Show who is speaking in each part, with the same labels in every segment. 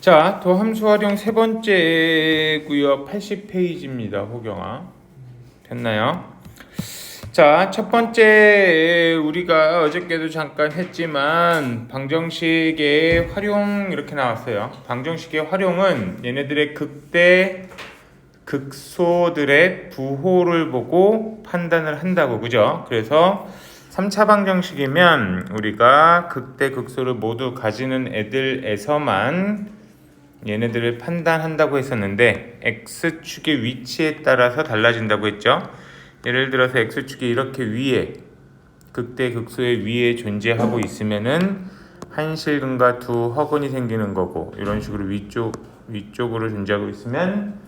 Speaker 1: 자, 더 함수 활용 세 번째고요. 80페이지입니다. 호경아. 됐나요? 자, 첫 번째 우리가 어저께도 잠깐 했지만 방정식의 활용 이렇게 나왔어요. 방정식의 활용은 얘네들의 극대 극소들의 부호를 보고 판단을 한다고, 그죠? 그래서 3차 방정식이면 우리가 극대 극소를 모두 가지는 애들에서만 얘네들을 판단한다고 했었는데 x축의 위치에 따라서 달라진다고 했죠. 예를 들어서 x축이 이렇게 위에 극대 극소의 위에 존재하고 있으면은 한실근과 두 허근이 생기는 거고, 이런 식으로 위쪽으로 존재하고 있으면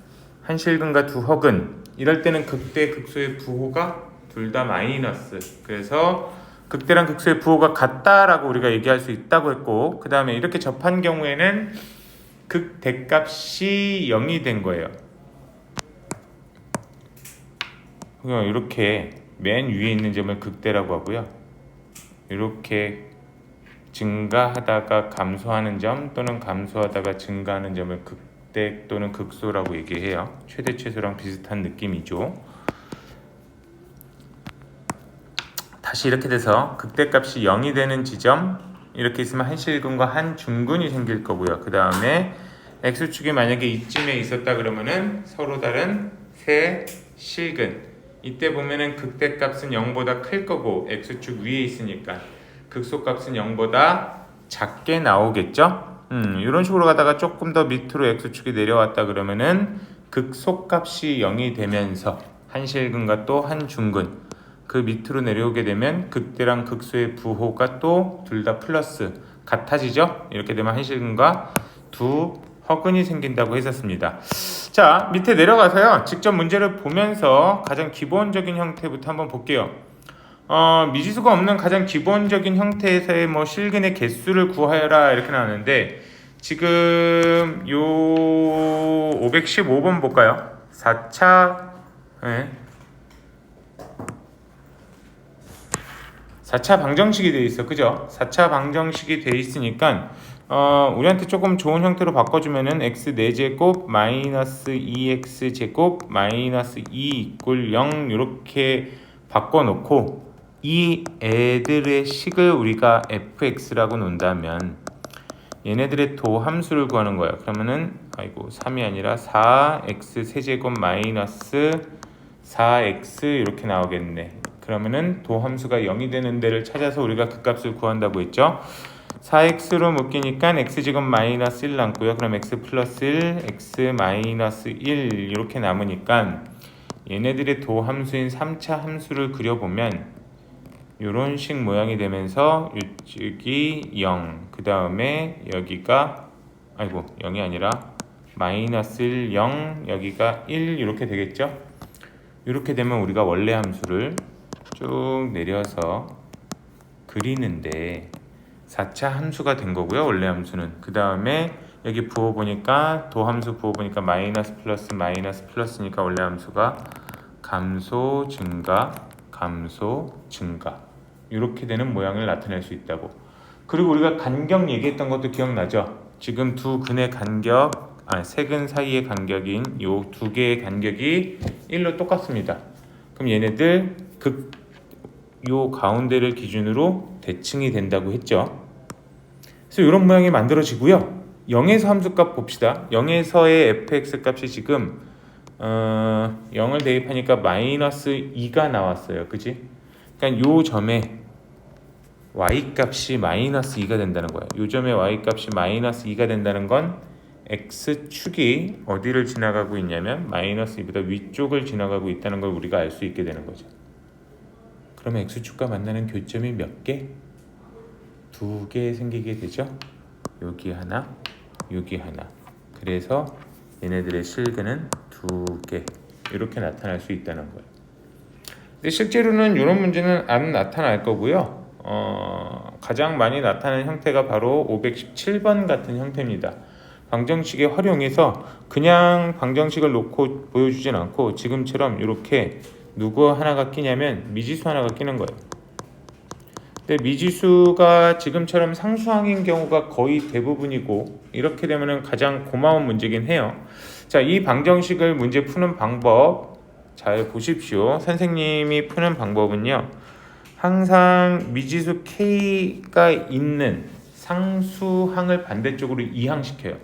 Speaker 1: 한실근과 두 허근, 이럴 때는 극대 극소의 부호가 둘 다 마이너스. 그래서 극대랑 극소의 부호가 같다라고 우리가 얘기할 수 있다고 했고, 그 다음에 이렇게 접한 경우에는 극대값이 0이 된 거예요. 이렇게 맨 위에 있는 점을 극대라고 하고요. 이렇게 증가하다가 감소하는 점 또는 감소하다가 증가하는 점을 극대 또는 극소라고 얘기해요. 최대 최소랑 비슷한 느낌이죠. 다시 이렇게 돼서 극대값이 0이 되는 지점, 이렇게 있으면 한실근과 한중근이 생길 거고요. 그 다음에 x축이 만약에 이쯤에 있었다 그러면은 서로 다른 세 실근, 이때 보면은 극대값은 0보다 클 거고 x축 위에 있으니까 극소값은 0보다 작게 나오겠죠. 이런 식으로 가다가 조금 더 밑으로 x축이 내려왔다 그러면은 극소값이 0이 되면서 한실근과 또 한중근, 그 밑으로 내려오게 되면 극대랑 극소의 부호가 또 둘 다 플러스 같아지죠. 이렇게 되면 한실근과 두 허근이 생긴다고 했었습니다. 자, 밑에 내려가서요, 직접 문제를 보면서 가장 기본적인 형태부터 한번 볼게요. 미지수가 없는 가장 기본적인 형태에서의 뭐 실근의 개수를 구하여라 이렇게 나왔는데, 지금 요 515번 볼까요? 4차 4차 방정식이 돼 있어, 그죠? 4차 방정식이 돼 있으니까 우리한테 조금 좋은 형태로 바꿔주면은 x 4제곱 마이너스 2x제곱 마이너스 2 이꼴 0 이렇게 바꿔놓고 이 애들의 식을 우리가 fx라고 놓는다면 얘네들의 도함수를 구하는 거야. 그러면은 3이 아니라 4x 세제곱 마이너스 4x 이렇게 나오겠네. 그러면은 도함수가 0이 되는 데를 찾아서 우리가 그 값을 구한다고 했죠. 4x로 묶이니까 x제곱 마이너스 1 남고요. 그럼 x 플러스 1, x 마이너스 1 이렇게 남으니까 얘네들의 도함수인 3차 함수를 그려보면 이런 식 모양이 되면서 이쪽이 0, 그 다음에 여기가 0이 아니라 마이너스 1, 0, 여기가 1 이렇게 되겠죠. 이렇게 되면 우리가 원래 함수를 쭉 내려서 그리는데 4차 함수가 된 거고요. 원래 함수는. 그 다음에 여기 부호 보니까 도함수 부호 보니까 마이너스 플러스니까 원래 함수가 감소 증가 이렇게 되는 모양을 나타낼 수 있다고. 그리고 우리가 간격 얘기했던 것도 기억나죠? 지금 두 근의 간격, 세 근 사이의 간격인 요 두 개의 간격이 1로 똑같습니다. 그럼 얘네들 요 가운데를 기준으로 대칭이 된다고 했죠. 그래서 이런 모양이 만들어지고요. 0에서 함수값 봅시다. 0에서의 fx 값이 지금 0을 대입하니까 마이너스 2가 나왔어요. 그지? 그러니까 요 점에 y 값이 마이너스 2가 된다는 거예요. 요 점에 y 값이 마이너스 2가 된다는 건 x축이 어디를 지나가고 있냐면 마이너스 2보다 위쪽을 지나가고 있다는 걸 우리가 알 수 있게 되는 거죠. 그러면 x축과 만나는 교점이 몇 개? 2개 생기게 되죠. 여기 하나, 여기 하나. 그래서 얘네들의 실근은 2개 이렇게 나타날 수 있다는 거예요. 근데 실제로는 이런 문제는 안 나타날 거고요. 가장 많이 나타나는 형태가 바로 517번 같은 형태입니다. 방정식의 활용해서 그냥 방정식을 놓고 보여주진 않고 지금처럼 이렇게 누구 하나가 끼냐면 미지수 하나가 끼는 거예요. 근데 미지수가 지금처럼 상수항인 경우가 거의 대부분이고 이렇게 되면은 가장 고마운 문제긴 해요. 자, 이 방정식을 문제 푸는 방법 잘 보십시오. 선생님이 푸는 방법은요. 항상 미지수 K가 있는 상수항을 반대쪽으로 이항시켜요.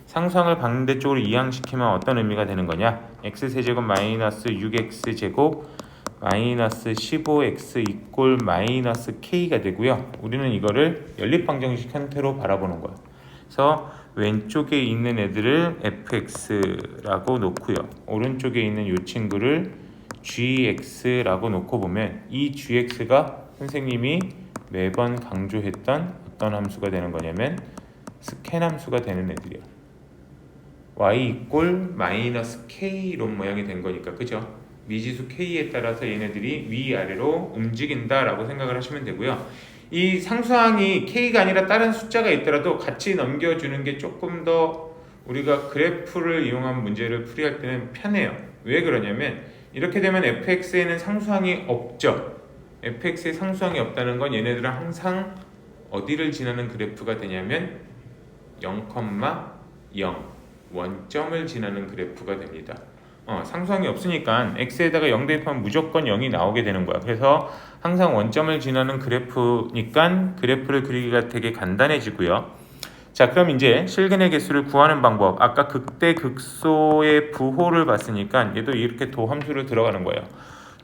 Speaker 1: 상수항을 반대쪽으로 이항시키면 어떤 의미가 되는 거냐? x세제곱 마이너스 6x제곱 마이너스 15x 이꼴 마이너스 k가 되고요. 우리는 이거를 연립방정식 형태로 바라보는 거예요. 그래서 왼쪽에 있는 애들을 fx라고 놓고요. 오른쪽에 있는 이 친구를 gx라고 놓고 보면 이 gx가 선생님이 매번 강조했던 어떤 함수가 되는 거냐면 스캔 함수가 되는 애들이에요. y 이꼴 마이너스 k 이런 모양이 된 거니까, 그죠? 미지수 k에 따라서 얘네들이 위아래로 움직인다라고 생각을 하시면 되고요. 이 상수항이 k가 아니라 다른 숫자가 있더라도 같이 넘겨주는 게 조금 더 우리가 그래프를 이용한 문제를 풀이할 때는 편해요. 왜 그러냐면 이렇게 되면 fx에는 상수항이 없죠. fx에 상수항이 없다는 건 얘네들은 항상 어디를 지나는 그래프가 되냐면 0,0 원점을 지나는 그래프가 됩니다. 상수항이 없으니까 x에다가 0 대입하면 무조건 0이 나오게 되는 거야. 그래서 항상 원점을 지나는 그래프니까 그래프를 그리기가 되게 간단해지고요. 자, 그럼 이제 실근의 개수를 구하는 방법. 아까 극대 극소의 부호를 봤으니까 얘도 이렇게 도함수로 들어가는 거예요.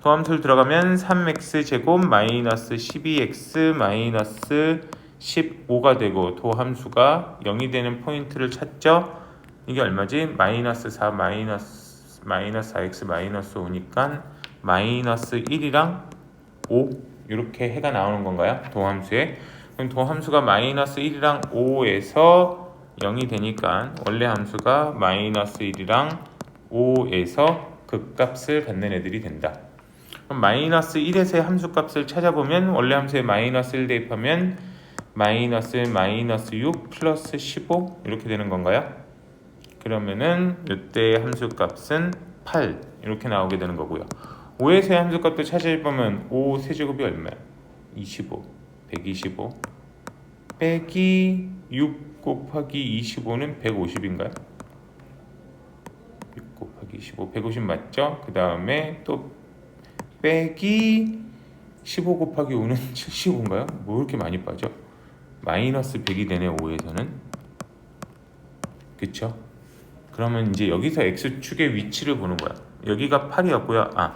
Speaker 1: 도함수를 들어가면 3x 제곱 마이너스 12x 마이너스 15가 되고 도함수가 0이 되는 포인트를 찾죠. 이게 얼마지? 마이너스 4 마이너스 4x 마이너스 5니까 마이너스 1이랑 5 이렇게 해가 나오는 건가요? 도함수에. 그럼 도함수가 마이너스 1이랑 5에서 0이 되니까 원래 함수가 마이너스 1이랑 5에서 극값을 갖는 애들이 된다. 그럼 마이너스 1에서의 함수값을 찾아보면 원래 함수에 마이너스 1 대입하면 마이너스 6 플러스 15 이렇게 되는 건가요? 그러면은 이때의 함수값은 8 이렇게 나오게 되는 거고요. 5에서의 함수값도 찾아보면 5 세제곱이 얼마야? 25 125 빼기 6 곱하기 25는 150인가요? 6 곱하기 25 150 맞죠? 그 다음에 또 빼기 15 곱하기 5는 75인가요? 뭐 이렇게 많이 빠져? 마이너스 100이 되네 5에서는. 그쵸? 그러면 이제 여기서 x축의 위치를 보는 거야. 여기가 8이었고요.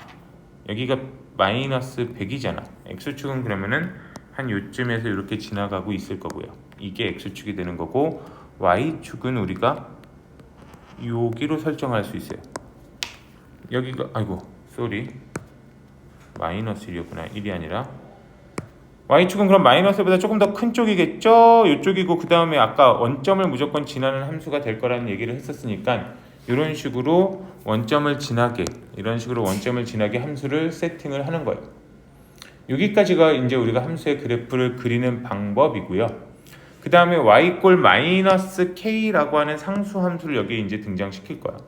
Speaker 1: 여기가 마이너스 100이잖아. x축은 그러면은 한 요쯤에서 이렇게 지나가고 있을 거고요. 이게 x축이 되는 거고 y축은 우리가 여기로 설정할 수 있어요. 여기가 마이너스 1이었구나. 1이 아니라 y축은 그럼 마이너스보다 조금 더 큰 쪽이겠죠? 이쪽이고 그 다음에 아까 원점을 무조건 지나는 함수가 될 거라는 얘기를 했었으니까 이런 식으로 원점을 지나게 함수를 세팅을 하는 거예요. 여기까지가 이제 우리가 함수의 그래프를 그리는 방법이고요. 그 다음에 y 마이너스 k라고 하는 상수 함수를 여기에 이제 등장시킬 거야.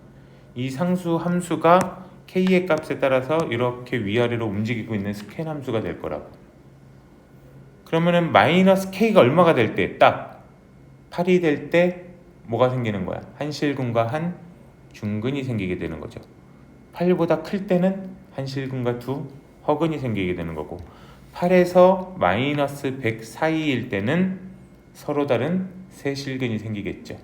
Speaker 1: 이 상수 함수가 k의 값에 따라서 이렇게 위아래로 움직이고 있는 스캔 함수가 될 거라고. 그러면은 마이너스 k가 얼마가 될 때, 딱 8이 될 때 뭐가 생기는 거야? 한 실근과 한 중근이 생기게 되는 거죠. 8보다 클 때는 한 실근과 두 허근이 생기게 되는 거고 8에서 마이너스 100 사이일 때는 서로 다른 세 실근이 생기겠죠.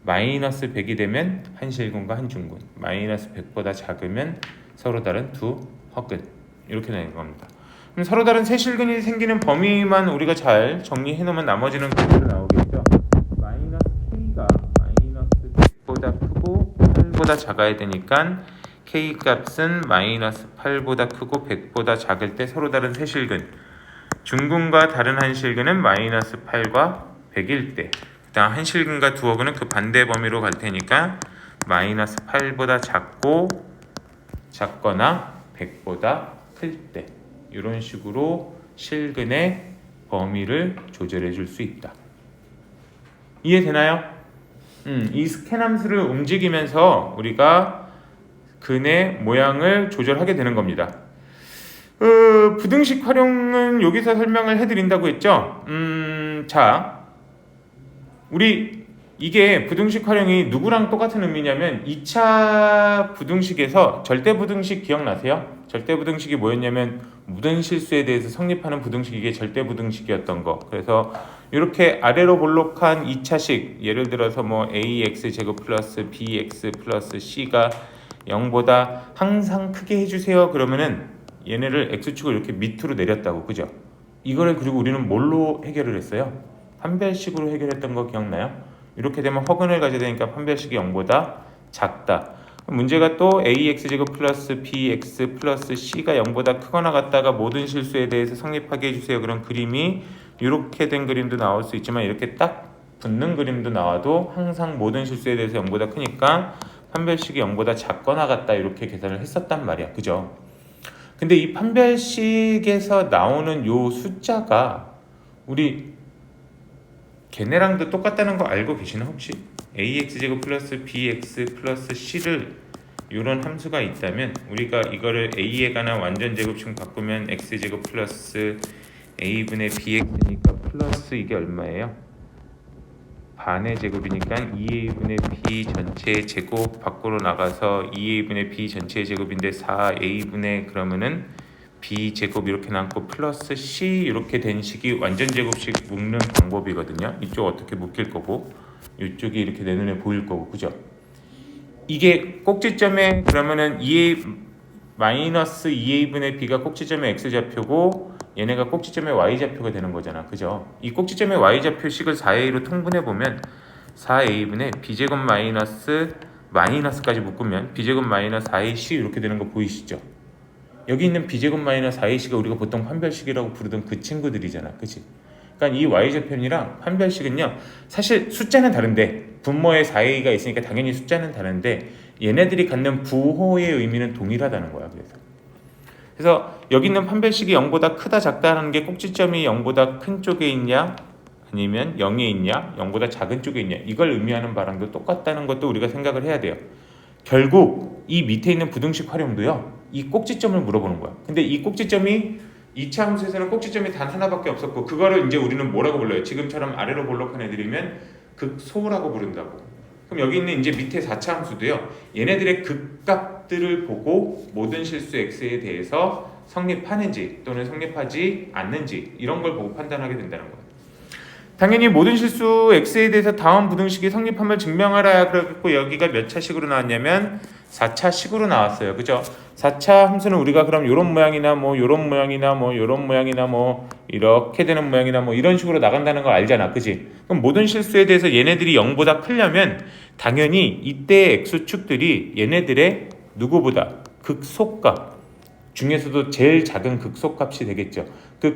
Speaker 1: 마이너스 100이 되면 한 실근과 한 중근, 마이너스 100보다 작으면 서로 다른 두 허근 이렇게 되는 겁니다. 그럼 서로 다른 세 실근이 생기는 범위만 우리가 잘 정리해 놓으면 나머지는 그대로 나오겠죠. 마이너스 k가 마이너스 100보다 크고 8보다 작아야 되니까 k 값은 마이너스 8보다 크고 100보다 작을 때 서로 다른 세 실근, 중근과 다른 한 실근은 마이너스 8과 100일 때, 그다음 한 실근과 두 허근은 그 반대 범위로 갈 테니까 마이너스 8보다 작거나 100보다 클 때 이런 식으로 실근의 범위를 조절해 줄 수 있다. 이해되나요? 이 스캔 함수를 움직이면서 우리가 근의 모양을 조절하게 되는 겁니다. 부등식 활용은 여기서 설명을 해드린다고 했죠. 자, 우리 이게 부등식 활용이 누구랑 똑같은 의미냐면 2차 부등식에서 절대부등식 기억나세요? 절대부등식이 뭐였냐면 모든 실수에 대해서 성립하는 부등식, 이게 절대부등식이었던 거. 그래서 이렇게 아래로 볼록한 2차식, 예를 들어서 뭐 ax 제곱 플러스 bx 플러스 c가 0보다 항상 크게 해주세요. 그러면은 얘네를 x축을 이렇게 밑으로 내렸다고, 그죠? 이거를 그리고 우리는 뭘로 해결을 했어요? 판별식으로 해결했던 거 기억나요? 이렇게 되면 허근을 가져야 되니까 판별식이 0보다 작다. 문제가 또 ax제곱 플러스 bx 플러스 c가 0보다 크거나 같다가 모든 실수에 대해서 성립하게 해주세요. 그런 그림이 이렇게 된 그림도 나올 수 있지만 이렇게 딱 붙는 그림도 나와도 항상 모든 실수에 대해서 0보다 크니까 판별식이 0보다 작거나 같다, 이렇게 계산을 했었단 말이야. 그죠? 근데 이 판별식에서 나오는 요 숫자가 우리 걔네랑도 똑같다는 거 알고 계시나 혹시? ax제곱 플러스 bx 플러스 c를 이런 함수가 있다면 우리가 이거를 a에 관한 완전 제곱식 바꾸면 x제곱 플러스 a분의 bx니까 플러스 이게 얼마예요? 반의 제곱이니까 2a분의 b 전체의 제곱 밖으로 나가서 2a분의 b 전체의 제곱인데 4a분의 그러면은 b 제곱 이렇게 남고 플러스 c 이렇게 된 식이 완전 제곱식 묶는 방법이거든요. 이쪽 어떻게 묶일 거고 이쪽이 이렇게 내 눈에 보일 거고, 그죠? 이게 꼭지점에 그러면은 2a 마이너스 2a분의 b가 꼭지점의 x-좌표고 얘네가 꼭지점의 y-좌표가 되는 거잖아, 그죠? 이 꼭지점의 y-좌표식을 4a로 통분해 보면 4a분의 b제곱 마이너스까지 묶으면 b제곱 마이너스 4ac 이렇게 되는 거 보이시죠? 여기 있는 b제곱 마이너스 4ac가 우리가 보통 판별식이라고 부르던 그 친구들이잖아, 그치? 그러니까 이 y좌표이랑 판별식은요, 사실 숫자는 다른데 분모에 4a가 있으니까 당연히 숫자는 다른데 얘네들이 갖는 부호의 의미는 동일하다는 거야. 그래서 여기 있는 판별식이 0보다 크다 작다라는 게 꼭지점이 0보다 큰 쪽에 있냐 아니면 0에 있냐 0보다 작은 쪽에 있냐 이걸 의미하는 바랑도 똑같다는 것도 우리가 생각을 해야 돼요. 결국 이 밑에 있는 부등식 활용도요, 이 꼭지점을 물어보는 거야. 근데 이 꼭지점이 2차 함수에서는 꼭지점이 단 하나밖에 없었고 그거를 이제 우리는 뭐라고 불러요? 지금처럼 아래로 볼록한 애들이면 극소라고 부른다고. 그럼 여기 있는 이제 밑에 4차 함수도요, 얘네들의 극값들을 보고 모든 실수 x에 대해서 성립하는지 또는 성립하지 않는지 이런 걸 보고 판단하게 된다는 거예요. 당연히 모든 실수 x에 대해서 다음 부등식이 성립함을 증명하라 그랬고 여기가 몇 차식으로 나왔냐면 4차식으로 나왔어요. 그죠? 4차 함수는 우리가 그럼 요런 모양이나 뭐 요런 모양이나 뭐 요런 모양이나 뭐 이렇게 되는 모양이나 뭐 이런 식으로 나간다는 걸 알잖아. 그지? 그럼 모든 실수에 대해서 얘네들이 0보다 크려면 당연히 이때의 x축들이 얘네들의 누구보다 극소값 중에서도 제일 작은 극소값이 되겠죠. 그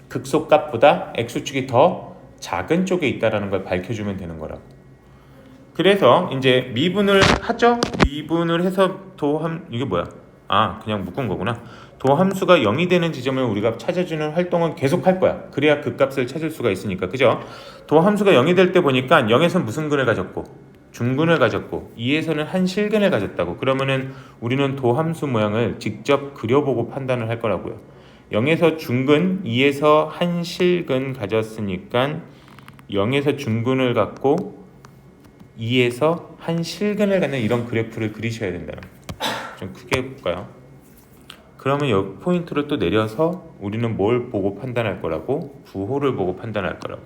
Speaker 1: 극소값보다 x축이 더 작은 쪽에 있다라는 걸 밝혀주면 되는 거라고. 그래서 이제 미분을 하죠. 미분을 해서 이게 뭐야? 아, 그냥 묶은 거구나. 도함수가 0이 되는 지점을 우리가 찾아주는 활동은 계속 할 거야. 그래야 그 값을 찾을 수가 있으니까. 그죠? 도함수가 0이 될 때 보니까 0에서는 무슨 근을 가졌고 중근을 가졌고 2에서는 한 실근을 가졌다고. 그러면은 우리는 도함수 모양을 직접 그려보고 판단을 할 거라고요. 0에서 중근, 2에서 한 실근 가졌으니까 0에서 중근을 갖고 2에서 한 실근을 갖는 이런 그래프를 그리셔야 된다는 거예요. 좀 크게 해볼까요? 그러면 여기 포인트를 또 내려서 우리는 뭘 보고 판단할 거라고? 부호를 보고 판단할 거라고.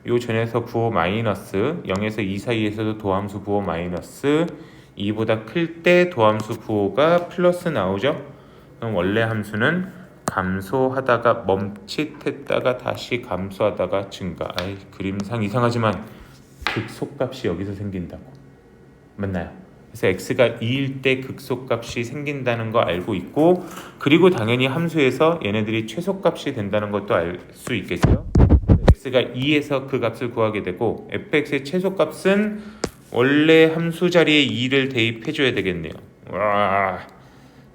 Speaker 1: 요 전에서 부호 마이너스 0에서 2 사이에서도 도함수 부호 마이너스 2보다 클 때 도함수 부호가 플러스 나오죠? 그럼 원래 함수는 감소하다가 멈칫했다가 다시 감소하다가 증가. 아이, 그림상 이상하지만 극소값이 여기서 생긴다고. 맞나요? 그래서 x가 2일 때 극소값이 생긴다는 거 알고 있고, 그리고 당연히 함수에서 얘네들이 최소값이 된다는 것도 알 수 있겠죠. x가 2에서 그 값을 구하게 되고 fx의 최소값은 원래 함수 자리에 2를 대입해 줘야 되겠네요. 와,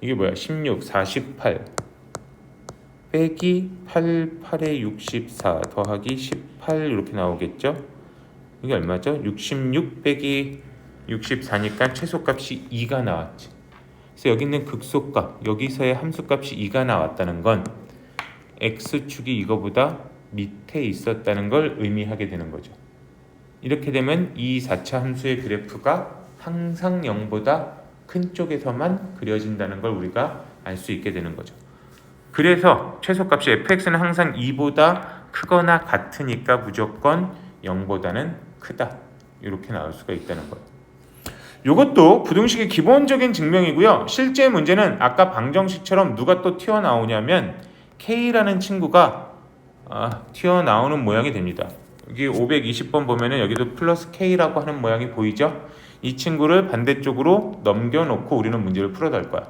Speaker 1: 이게 뭐야? 16, 48 빼기 8, 8에 64 더하기 18 이렇게 나오겠죠? 이게 얼마죠? 66 빼기 64니까 최소값이 2가 나왔지. 그래서 여기 있는 극소값, 여기서의 함수값이 2가 나왔다는 건 x축이 이거보다 밑에 있었다는 걸 의미하게 되는 거죠. 이렇게 되면 이 4차 함수의 그래프가 항상 0보다 큰 쪽에서만 그려진다는 걸 우리가 알 수 있게 되는 거죠. 그래서 최소값이 fx는 항상 2보다 크거나 같으니까 무조건 0보다는 크다. 이렇게 나올 수가 있다는 거예요. 이것도 부등식의 기본적인 증명이고요. 실제 문제는 아까 방정식처럼 누가 또 튀어나오냐면 K라는 친구가 튀어나오는 모양이 됩니다. 여기 520번 보면은 여기도 플러스 K라고 하는 모양이 보이죠? 이 친구를 반대쪽으로 넘겨놓고 우리는 문제를 풀어갈 거야.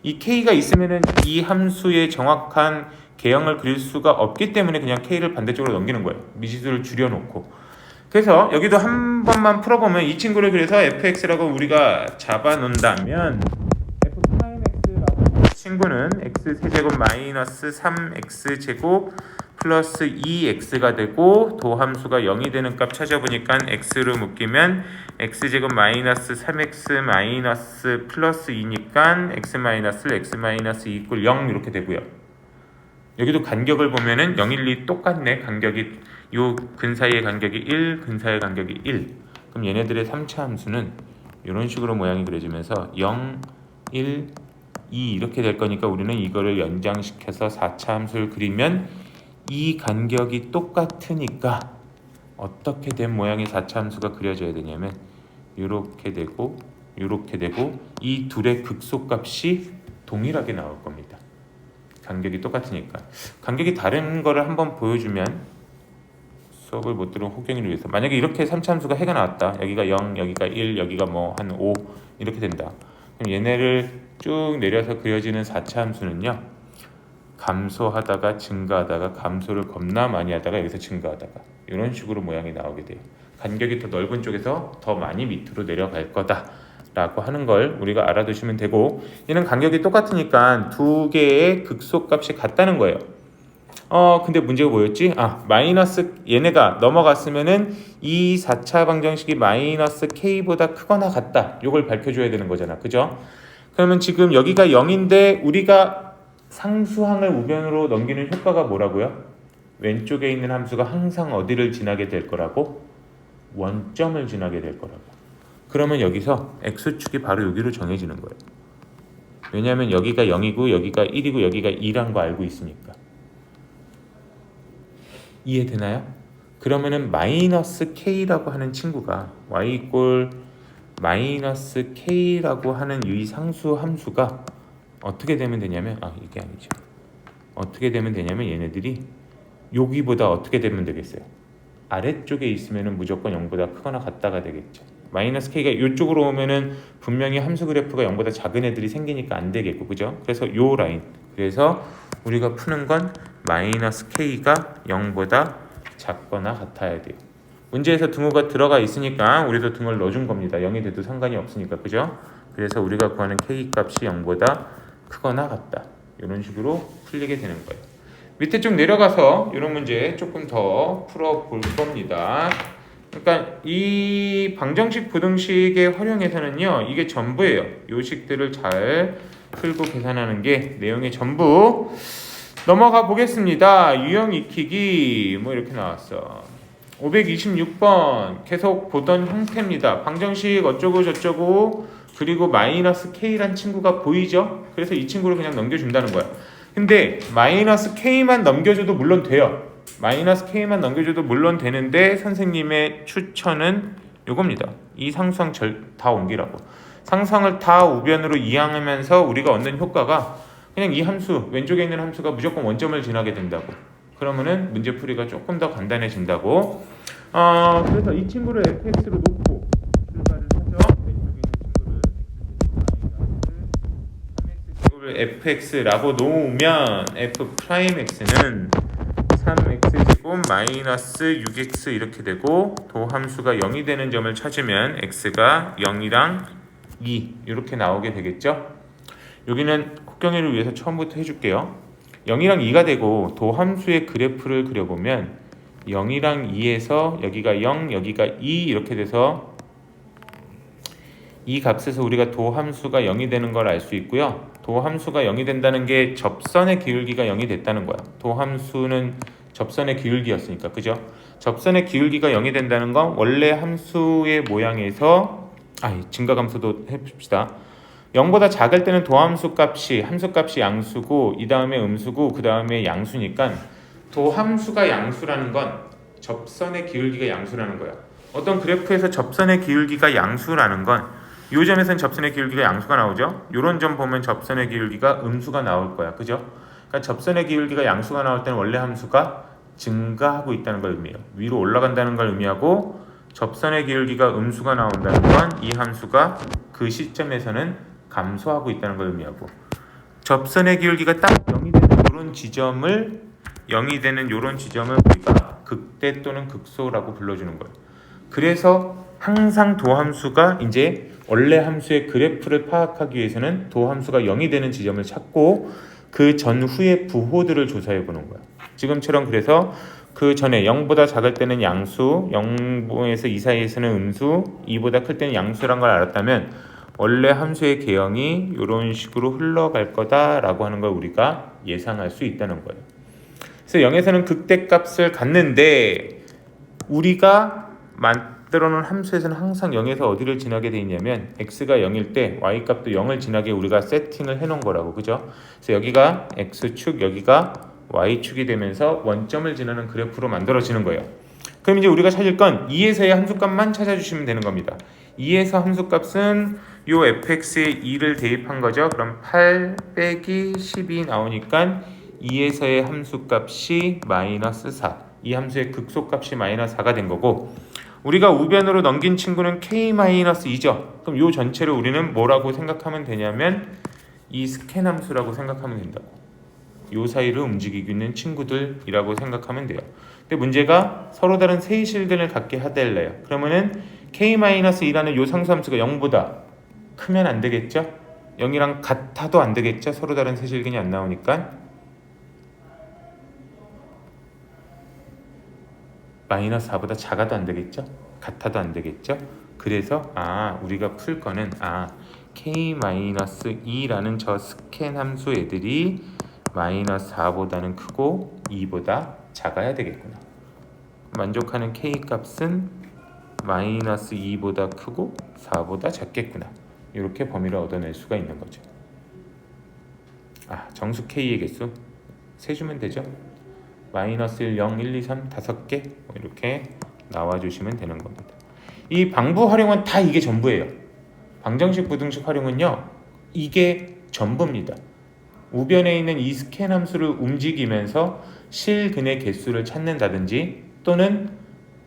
Speaker 1: 이 K가 있으면은 이 함수의 정확한 개형을 그릴 수가 없기 때문에 그냥 K를 반대쪽으로 넘기는 거예요. 미지수를 줄여놓고. 그래서 여기도 한 번만 풀어보면 이 친구를 그래서 fx라고 우리가 잡아놓는다면 f'x라고 친구는 x세제곱 마이너스 3x제곱 플러스 2x가 되고 도함수가 0이 되는 값 찾아보니까 x로 묶이면 x제곱 마이너스 3x 마이너스 플러스 2니까 x 마이너스 x 마이너스 2 이퀄 0 이렇게 되고요. 여기도 간격을 보면은 0, 1, 2 똑같네. 간격이 요 근 사이의 간격이 1, 근 사이의 간격이 1. 그럼 얘네들의 3차 함수는 이런 식으로 모양이 그려지면서 0, 1, 2 이렇게 될 거니까 우리는 이거를 연장시켜서 4차 함수를 그리면 이 간격이 똑같으니까 어떻게 된 모양의 4차 함수가 그려져야 되냐면 이렇게 되고 이렇게 되고 이 둘의 극소값이 동일하게 나올 겁니다. 간격이 똑같으니까. 간격이 다른 거를 한번 보여주면 수업을 못 들은 혹경이를 위해서 만약에 이렇게 3차 함수가 해가 나왔다. 여기가 0, 여기가 1, 여기가 뭐 한 5 이렇게 된다. 그럼 얘네를 쭉 내려서 그려지는 4차 함수는요. 감소하다가 증가하다가 감소를 겁나 많이 하다가 여기서 증가하다가 이런 식으로 모양이 나오게 돼요. 간격이 더 넓은 쪽에서 더 많이 밑으로 내려갈 거다 라고 하는 걸 우리가 알아두시면 되고 얘는 간격이 똑같으니까 두 개의 극소값이 같다는 거예요. 근데 문제가 뭐였지? 마이너스 얘네가 넘어갔으면은 이 4차 방정식이 마이너스 k보다 크거나 같다. 이걸 밝혀줘야 되는 거잖아. 그죠? 그러면 지금 여기가 0인데 우리가 상수항을 우변으로 넘기는 효과가 뭐라고요? 왼쪽에 있는 함수가 항상 어디를 지나게 될 거라고? 원점을 지나게 될 거라고. 그러면 여기서 x축이 바로 여기로 정해지는 거예요. 왜냐하면 여기가 0이고 여기가 1이고 여기가 2란 거 알고 있으니까. 이해되나요? 그러면은 마이너스 k라고 하는 친구가 y 이꼴 마이너스 k라고 하는 이 상수 함수가 어떻게 되면 되냐면 이게 아니죠. 어떻게 되면 되냐면 얘네들이 여기보다 어떻게 되면 되겠어요? 아래쪽에 있으면은 무조건 0보다 크거나 같다가 되겠죠. 마이너스 k가 이쪽으로 오면은 분명히 함수 그래프가 0보다 작은 애들이 생기니까 안 되겠고, 그죠? 그래서 요 라인. 그래서 우리가 푸는 건 마이너스 k가 0보다 작거나 같아야 돼요. 문제에서 등호가 들어가 있으니까 우리도 등호를 넣어준 겁니다. 0이 돼도 상관이 없으니까, 그죠? 그래서 우리가 구하는 k 값이 0보다 크거나 같다. 이런 식으로 풀리게 되는 거예요. 밑에 좀 내려가서 이런 문제 조금 더 풀어볼 겁니다. 그러니까 이 방정식 부등식의 활용에서는요, 이게 전부예요. 요 식들을 잘 풀고 계산하는 게 내용의 전부. 넘어가 보겠습니다. 유형 익히기 뭐 이렇게 나왔어. 526번 계속 보던 형태입니다. 방정식 어쩌고 저쩌고 그리고 마이너스 k란 친구가 보이죠? 그래서 이 친구를 그냥 넘겨준다는 거야. 근데 마이너스 k만 넘겨줘도 물론 돼요. 마이너스 k만 넘겨줘도 물론 되는데 선생님의 추천은 이겁니다. 이 상수항 다 옮기라고. 상수항을 다 우변으로 이항하면서 우리가 얻는 효과가 그냥 이 함수, 왼쪽에 있는 함수가 무조건 원점을 지나게 된다고. 그러면은 문제풀이가 조금 더 간단해진다고. 그래서 이 친구를 fx로 놓고 출발을 하죠. 왼쪽에 있는 친구를 fx라고 놓으면 f'x는 3x제곱 마이너스 6x 이렇게 되고 도함수가 0이 되는 점을 찾으면 x가 0이랑 2 이렇게 나오게 되겠죠. 여기는 국경이를 위해서 처음부터 해줄게요. 0이랑 2가 되고 도함수의 그래프를 그려보면 0이랑 2에서 여기가 0, 여기가 2 이렇게 돼서 이 값에서 우리가 도함수가 0이 되는 걸 알 수 있고요. 도함수가 0이 된다는 게 접선의 기울기가 0이 됐다는 거야. 도함수는 접선의 기울기였으니까, 그죠? 접선의 기울기가 0이 된다는 건 원래 함수의 모양에서 증가함수도 해봅시다. 0보다 작을 때는 도함수 값이 함수값이 양수고 이 다음에 음수고 그 다음에 양수니까 도함수가 양수라는 건 접선의 기울기가 양수라는 거야. 어떤 그래프에서 접선의 기울기가 양수라는 건 이 점에서는 접선의 기울기가 양수가 나오죠. 이런 점 보면 접선의 기울기가 음수가 나올 거야. 그죠? 그러니까 접선의 기울기가 양수가 나올 때는 원래 함수가 증가하고 있다는 걸 의미해요. 위로 올라간다는 걸 의미하고 접선의 기울기가 음수가 나온다는 건 이 함수가 그 시점에서는 감소하고 있다는 걸 의미하고 접선의 기울기가 딱 0이 되는 이런 지점을 0이 되는 이런 지점을 우리가 극대 또는 극소라고 불러주는 거예요. 그래서 항상 도함수가 이제 원래 함수의 그래프를 파악하기 위해서는 도함수가 0이 되는 지점을 찾고 그 전후의 부호들을 조사해 보는 거야. 지금처럼 그래서 그 전에 0보다 작을 때는 양수, 0에서 2 사이에서는 음수, 2보다 클 때는 양수란 걸 알았다면 원래 함수의 개형이 이런 식으로 흘러갈 거다라고 하는 걸 우리가 예상할 수 있다는 거예요. 그래서 0에서는 극대값을 갖는데 우리가 만들어 놓은 함수에서는 항상 0에서 어디를 지나게 돼 있냐면 x가 0일 때 y값도 0을 지나게 우리가 세팅을 해 놓은 거라고. 그죠? 그래서 여기가 x축, 여기가 y축이 되면서 원점을 지나는 그래프로 만들어지는 거예요. 그럼 이제 우리가 찾을 건 2에서의 함수값만 찾아주시면 되는 겁니다. 2에서 함수값은 요 fx에 2를 대입한 거죠. 그럼 8 빼기 10이 나오니까 2에서의 함수값이 마이너스 4. 이 함수의 극소값이 마이너스 4가 된 거고 우리가 우변으로 넘긴 친구는 k-2죠. 그럼 요 전체를 우리는 뭐라고 생각하면 되냐면 이 스캔 함수라고 생각하면 된다고. 요 사이를 움직이고 있는 친구들이라고 생각하면 돼요. 근데 문제가 서로 다른 세실근을 갖게 하달래요. 그러면은 k-2라는 요 상수함수가 0보다 크면 안 되겠죠? 0이랑 같아도 안 되겠죠? 서로 다른 세실근이 안 나오니까 마이너스 4보다 작아도 안 되겠죠? 같아도 안 되겠죠? 그래서 우리가 풀 거는 k-2라는 저 스캔 함수 애들이 마이너스 4보다는 크고 2보다 작아야 되겠구나. 만족하는 k 값은 마이너스 2보다 크고 4보다 작겠구나. 이렇게 범위를 얻어낼 수가 있는 거죠. 정수 k의 개수 세주면 되죠. 마이너스 1, 0, 1, 2, 3, 5개 이렇게 나와주시면 되는 겁니다. 이 방부 활용은 다 이게 전부예요. 방정식, 부등식 활용은요. 이게 전부입니다. 우변에 있는 이 스캔 함수를 움직이면서 실근의 개수를 찾는다든지 또는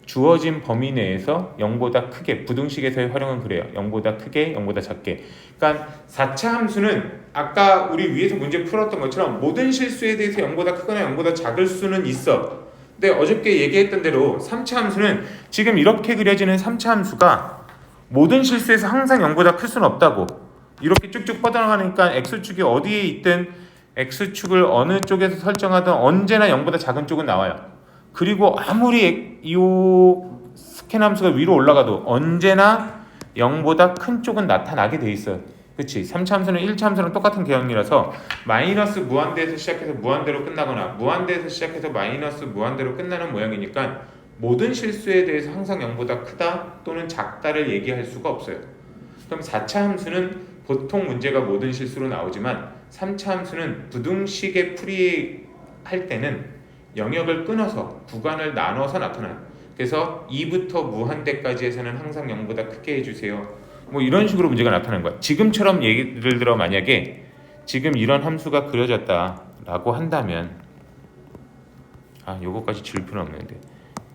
Speaker 1: 주어진 범위 내에서 0보다 크게, 부등식에서의 활용은 그래요. 0보다 크게, 0보다 작게. 그러니까 4차 함수는 아까 우리 위에서 문제 풀었던 것처럼 모든 실수에 대해서 0보다 크거나 0보다 작을 수는 있어. 근데 어저께 얘기했던 대로 3차 함수는 지금 이렇게 그려지는 3차 함수가 모든 실수에서 항상 0보다 클 수는 없다고. 이렇게 쭉쭉 뻗어나가니까 x축이 어디에 있든 x축을 어느 쪽에서 설정하든 언제나 0보다 작은 쪽은 나와요. 그리고 아무리 이 스캔 함수가 위로 올라가도 언제나 0보다 큰 쪽은 나타나게 돼 있어요. 그치? 3차 함수는 1차 함수랑 똑같은 개념이라서 마이너스 무한대에서 시작해서 무한대로 끝나거나 무한대에서 시작해서 마이너스 무한대로 끝나는 모양이니까 모든 실수에 대해서 항상 0보다 크다 또는 작다를 얘기할 수가 없어요. 그럼 4차 함수는 보통 문제가 모든 실수로 나오지만 3차 함수는 부등식의 풀이할 때는 영역을 끊어서 구간을 나눠서 나타나요. 그래서 2부터 무한대까지에서는 항상 0보다 크게 해주세요. 뭐 이런 식으로 문제가 나타나는 거야. 지금처럼 예를 들어 만약에 지금 이런 함수가 그려졌다라고 한다면 요거까지 지울 필요는 없는데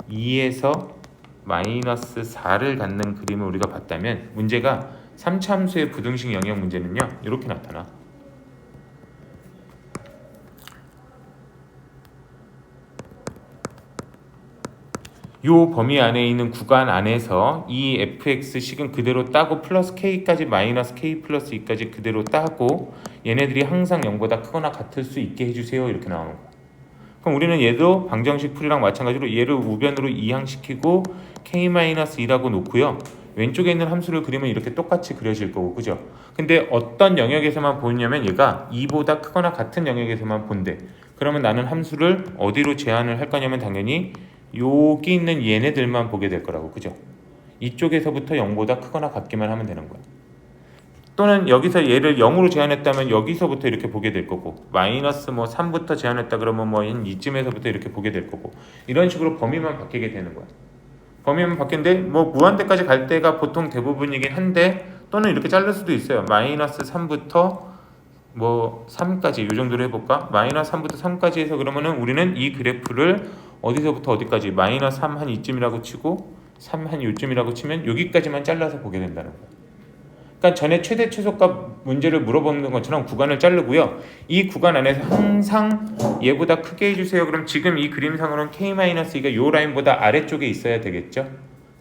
Speaker 1: 2에서 마이너스 4를 갖는 그림을 우리가 봤다면 문제가 3차 함수의 부등식 영역 문제는요. 이렇게 나타나. 요 범위 안에 있는 구간 안에서 이 fx식은 그대로 따고 플러스 k까지 마이너스 k 플러스 2까지 그대로 따고 얘네들이 항상 0보다 크거나 같을 수 있게 해주세요. 이렇게 나오는 거. 그럼 우리는 얘도 방정식 풀이랑 마찬가지로 얘를 우변으로 이항시키고 k-2라고 놓고요. 왼쪽에 있는 함수를 그리면 이렇게 똑같이 그려질 거고, 그죠? 근데 어떤 영역에서만 보냐면 얘가 2보다 크거나 같은 영역에서만 본대. 그러면 나는 함수를 어디로 제한을 할 거냐면 당연히 여기 있는 얘네들만 보게 될 거라고, 그죠? 이쪽에서부터 0보다 크거나 같기만 하면 되는 거야. 또는 여기서 얘를 0으로 제한했다면 여기서부터 이렇게 보게 될 거고, 마이너스 뭐 3부터 제한했다 그러면 뭐 이쯤에서부터 이렇게 보게 될 거고, 이런 식으로 범위만 바뀌게 되는 거야. 범위만 바뀌는데 뭐 무한대까지 갈 때가 보통 대부분이긴 한데, 또는 이렇게 자를 수도 있어요. 마이너스 3부터 뭐 3까지 이 정도로 해볼까? 마이너스 3부터 3까지 해서 그러면은 우리는 이 그래프를 어디서부터 어디까지 마이너스 3 한 이쯤이라고 치고 3 한 요쯤이라고 치면 여기까지만 잘라서 보게 된다는 거예요. 그러니까 전에 최대 최소값 문제를 물어보는 것처럼 구간을 자르고요. 이 구간 안에서 항상 얘보다 크게 해주세요. 그럼 지금 이 그림상으로는 K-2가 요 라인보다 아래쪽에 있어야 되겠죠.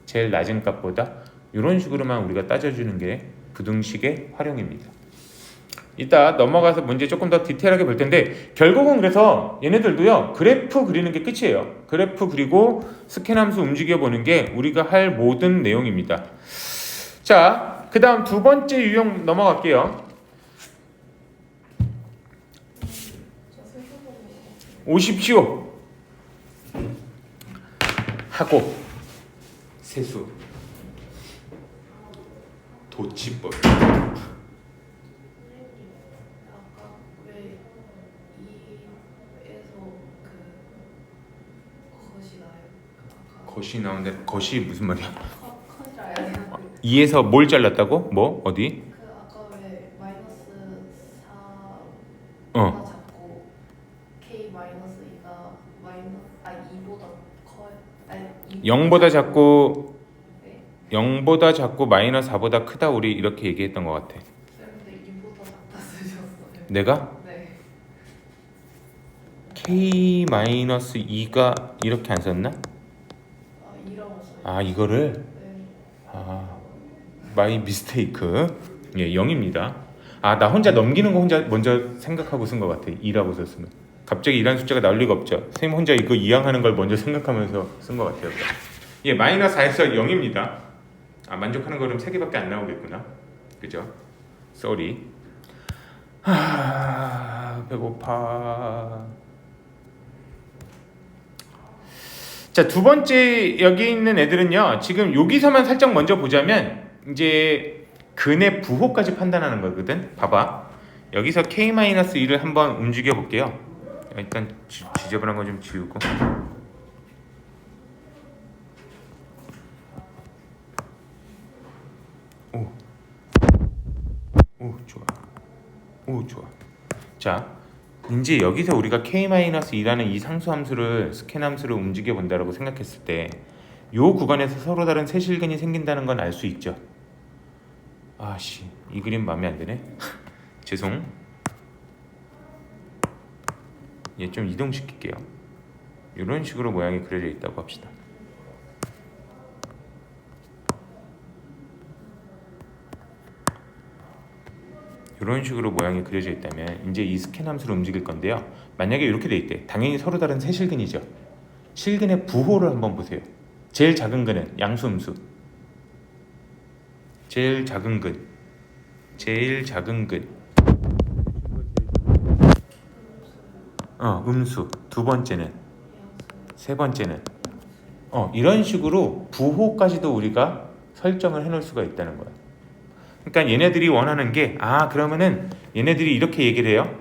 Speaker 1: 제일 낮은 값보다. 이런 식으로만 우리가 따져주는 게 부등식의 활용입니다. 이따 넘어가서 문제 조금 더 디테일하게 볼 텐데, 결국은 그래서 얘네들도요 그래프 그리는 게 끝이에요. 그래프 그리고 스캔함수 움직여 보는 게 우리가 할 모든 내용입니다. 자, 그 다음 두 번째 유형 넘어갈게요. 오십시오 하고 세수 도치법.
Speaker 2: 아까 왜 이에서 그 것이 나요? 아까
Speaker 1: 것이 나오는데 것이 무슨 말이야?
Speaker 2: 컷이라 해야 되나?
Speaker 1: 2에서 뭘 잘랐다고? 뭐? 어디?
Speaker 2: 그 아까 왜 마이너스 4가
Speaker 1: 어.
Speaker 2: 작고 K 마이너스 2가 마이너스 2보다 커요? 아니
Speaker 1: 0보다 작고
Speaker 2: 네.
Speaker 1: 0보다 작고 마이너스 4보다 크다, 우리 이렇게 얘기했던 것 같아.
Speaker 2: 근데 2보다 작다 쓰셨어요.
Speaker 1: 내가?
Speaker 2: 네.
Speaker 1: K-2가 이렇게 안 썼나?
Speaker 2: 2라고 써요.
Speaker 1: 아, 이거를?
Speaker 2: 네.
Speaker 1: 아, 마이 미스테이크. 예, 0입니다. 아, 나 혼자 넘기는 거 혼자 먼저 생각하고 쓴 것 같아. 2라고 썼으면. 갑자기 2라는 숫자가 나올 리가 없죠. 선생님 혼자 이거 이항하는 걸 먼저 생각하면서 쓴 것 같아요. 예, 마이너스 4에서 0입니다. 아, 만족하는 거는 3개밖에 안 나오겠구나. 그죠? 쏘리. 배고파. 자, 두 번째 여기 있는 애들은요, 지금 여기서만 살짝 먼저 보자면 이제 근의 부호까지 판단하는 거거든. 봐봐, 여기서 K-2를 한번 움직여 볼게요. 일단 지저분한 거 좀 지우고. 오, 좋아. 오, 좋아. 자, 이제 여기서 우리가 K-2라는 이 상수함수를 스캔함수를 움직여 본다라고 생각했을 때 요 구간에서 서로 다른 세실근이 생긴다는 건 알 수 있죠. 아씨, 이 그림 마음에 안 드네. 죄송. 얘 좀 이동시킬게요. 이런 식으로 모양이 그려져 있다고 합시다. 이런 식으로 모양이 그려져 있다면 이제 이 스캔 함수를 움직일 건데요. 만약에 이렇게 돼 있대. 당연히 서로 다른 세 실근이죠. 실근의 부호를 한번 보세요. 제일 작은 근은 양수음수. 제일 작은 근. 음수. 두 번째는, 세 번째는 이런 식으로 부호까지도 우리가 설정을 해 놓을 수가 있다는 거야. 그러니까 얘네들이 원하는 게, 그러면은 얘네들이 이렇게 얘기를 해요.